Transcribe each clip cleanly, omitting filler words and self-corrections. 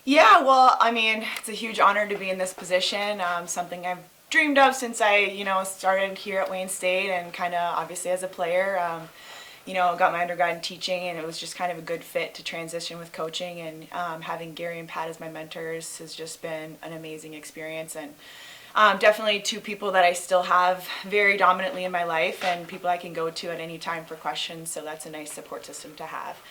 Yeah, well, I mean, it's a huge honor to be in this position. Something I've dreamed of since I, started here at Wayne State and kind of obviously as a player. Got my undergrad in teaching, and it was just kind of a good fit to transition with coaching. And having Gary and Pat as my mentors has just been an amazing experience. And definitely two people that I still have very dominantly in my life and people I can go to at any time for questions. So that's a nice support system to have.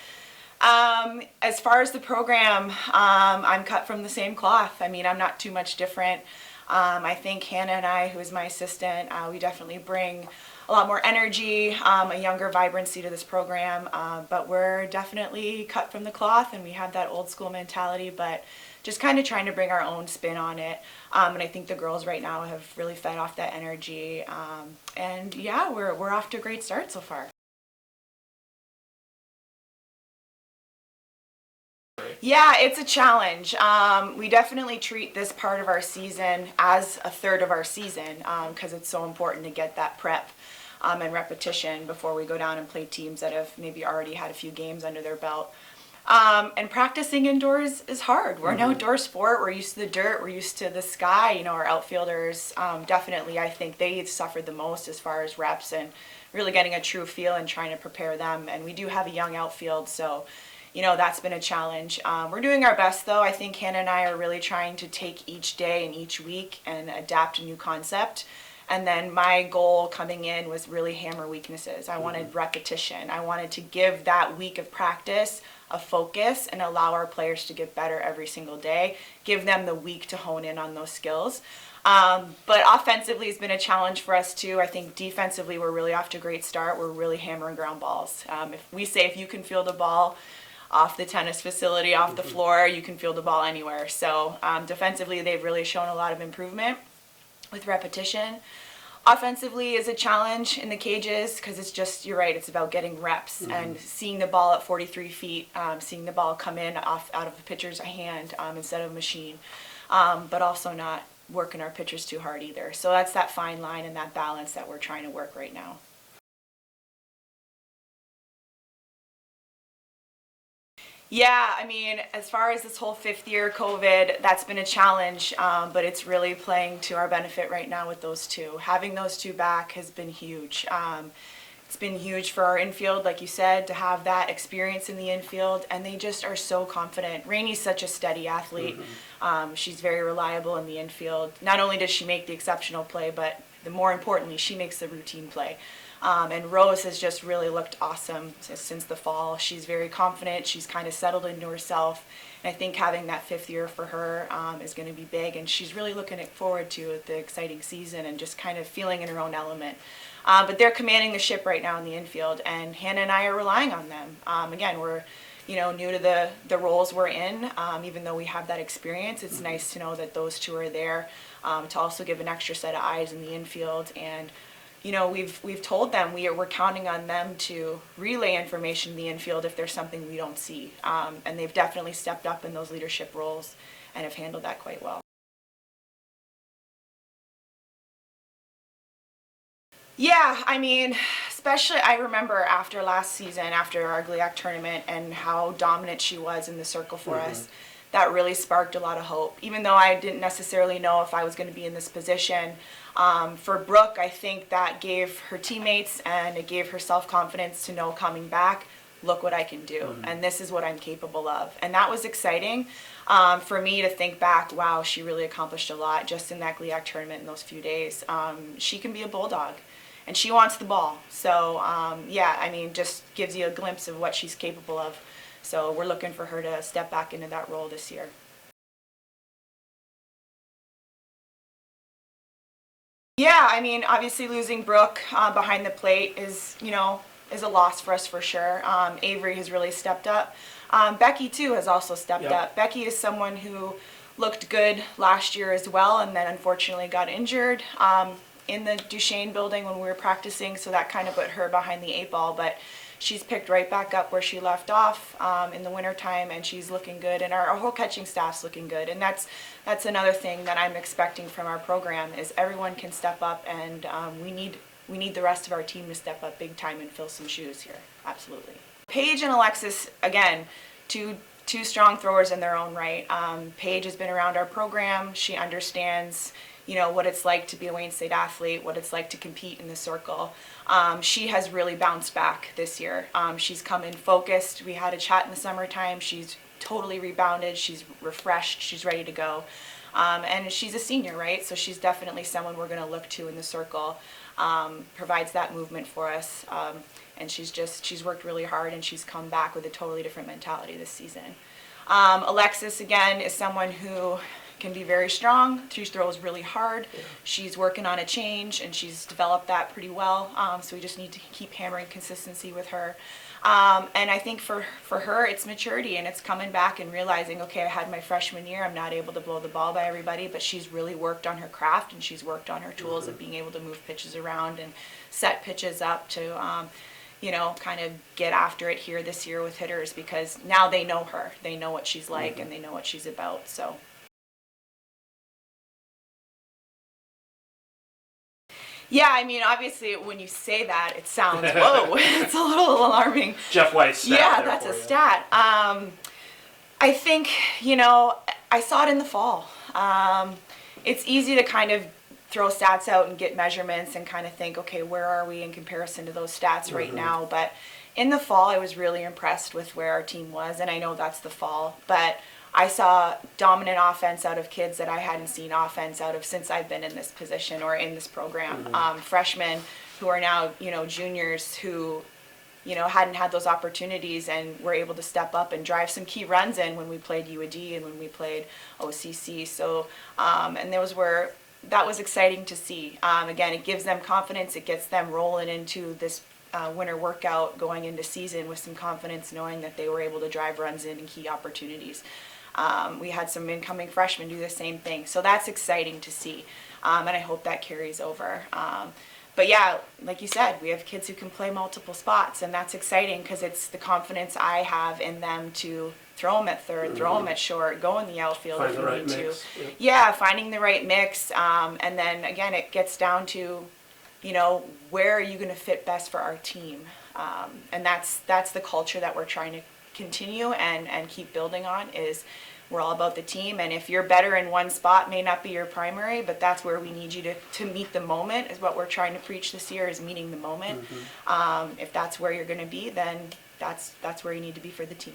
As far as the program, I'm cut from the same cloth. I mean, I'm not too much different. I think Hannah and I, who is my assistant, we definitely bring a lot more energy, a younger vibrancy to this program, but we're definitely cut from the cloth and we have that old school mentality, but just kind of trying to bring our own spin on it. And I think the girls right now have really fed off that energy. And yeah, we're off to a great start so far. Yeah, it's a challenge. We definitely treat this part of our season as a third of our season because it's so important to get that prep and repetition before we go down and play teams that have maybe already had a few games under their belt. And practicing indoors is hard. We're an outdoor sport. We're used to the dirt. We're used to the sky. Our outfielders, definitely, I think they suffered the most as far as reps and really getting a true feel and trying to prepare them. And we do have a young outfield, so that's been a challenge. We're doing our best, though. I think Hannah and I are really trying to take each day and each week and adapt a new concept. And then my goal coming in was really hammer weaknesses. I wanted repetition. I wanted to give that week of practice a focus and allow our players to get better every single day, give them the week to hone in on those skills. But offensively has been a challenge for us too. I think defensively we're really off to a great start. We're really hammering ground balls. If you can field a ball off the tennis facility, off the floor, you can field the ball anywhere. So defensively they've really shown a lot of improvement with repetition. Offensively is a challenge in the cages because it's just, you're right, it's about getting reps and seeing the ball at 43 feet, seeing the ball come in out of the pitcher's hand instead of a machine, but also not working our pitchers too hard either. So that's that fine line and that balance that we're trying to work right now. Yeah, I mean, as far as this whole fifth year COVID, that's been a challenge, but it's really playing to our benefit right now with those two. Having those two back has been huge. It's been huge for our infield, like you said, to have that experience in the infield, and they just are so confident. Rainey's such a steady athlete. She's very reliable in the infield. Not only does she make the exceptional play, but more importantly, she makes the routine play. And Rose has just really looked awesome since the fall. She's very confident. She's kind of settled into herself. And I think having that fifth year for her is going to be big. And she's really looking forward to the exciting season and just kind of feeling in her own element. But they're commanding the ship right now in the infield. And Hannah and I are relying on them. Again, we're new to the roles we're in. Even though we have that experience, it's nice to know that those two are there to also give an extra set of eyes in the infield. And we've told them we're counting on them to relay information in the infield if there's something we don't see. And they've definitely stepped up in those leadership roles and have handled that quite well. Yeah, I mean, especially I remember after last season, after our GLIAC tournament and how dominant she was in the circle for us, that really sparked a lot of hope. Even though I didn't necessarily know if I was going to be in this position, for Brooke, I think that gave her teammates and it gave her self-confidence to know coming back, look what I can do, and this is what I'm capable of. And that was exciting for me to think back, wow, she really accomplished a lot just in that GLIAC tournament in those few days. She can be a bulldog. And she wants the ball. So, yeah, I mean, just gives you a glimpse of what she's capable of. So we're looking for her to step back into that role this year. Yeah, I mean, obviously losing Brooke behind the plate is a loss for us for sure. Avery has really stepped up. Becky, too, has also stepped up. Becky is someone who looked good last year as well and then unfortunately got injured in the Duchesne building when we were practicing, so that kind of put her behind the eight ball, but she's picked right back up where she left off in the wintertime, and she's looking good, and our whole catching staff's looking good. And that's another thing that I'm expecting from our program is everyone can step up, and we need the rest of our team to step up big time and fill some shoes here. Absolutely. Paige and Alexis, again, two two strong throwers in their own right. Paige has been around our program. She understands, what it's like to be a Wayne State athlete, what it's like to compete in the circle. She has really bounced back this year. She's come in focused. We had a chat in the summertime. She's totally rebounded. She's refreshed. She's ready to go. And she's a senior, right? So she's definitely someone we're going to look to in the circle. Provides that movement for us. And she's worked really hard, and she's come back with a totally different mentality this season. Alexis, again, is someone who can be very strong. She throws really hard. Yeah. She's working on a change, and she's developed that pretty well. So we just need to keep hammering consistency with her. And I think for her, it's maturity, and it's coming back and realizing, okay, I had my freshman year, I'm not able to blow the ball by everybody, but she's really worked on her craft, and she's worked on her tools of being able to move pitches around and set pitches up to, kind of get after it here this year with hitters, because now they know her. They know what she's like, and they know what she's about, so. Yeah, I mean, obviously, when you say that, it sounds, whoa, it's a little alarming. Jeff White's stat. Yeah, that's a stat. I think, I saw it in the fall. It's easy to kind of throw stats out and get measurements and kind of think, okay, where are we in comparison to those stats right now? But in the fall, I was really impressed with where our team was, and I know that's the fall, but I saw dominant offense out of kids that I hadn't seen offense out of since I've been in this position or in this program. Freshmen who are now, juniors who, hadn't had those opportunities and were able to step up and drive some key runs in when we played UAD and when we played OCC. So, and that was exciting to see. Again, it gives them confidence. It gets them rolling into this winter workout going into season with some confidence, knowing that they were able to drive runs in and key opportunities. We had some incoming freshmen do the same thing, so that's exciting to see, and I hope that carries over. But yeah, like you said, we have kids who can play multiple spots, and that's exciting because it's the confidence I have in them to throw them at third, throw them at short, go in the outfield if we need to. Yeah, finding the right mix, and then again, it gets down to, where are you going to fit best for our team? And that's the culture that we're trying to continue and keep building on. Is we're all about the team, and if you're better in one spot, may not be your primary, but that's where we need you to meet the moment, is what we're trying to preach this year, is meeting the moment. If that's where you're going to be, then that's where you need to be for the team.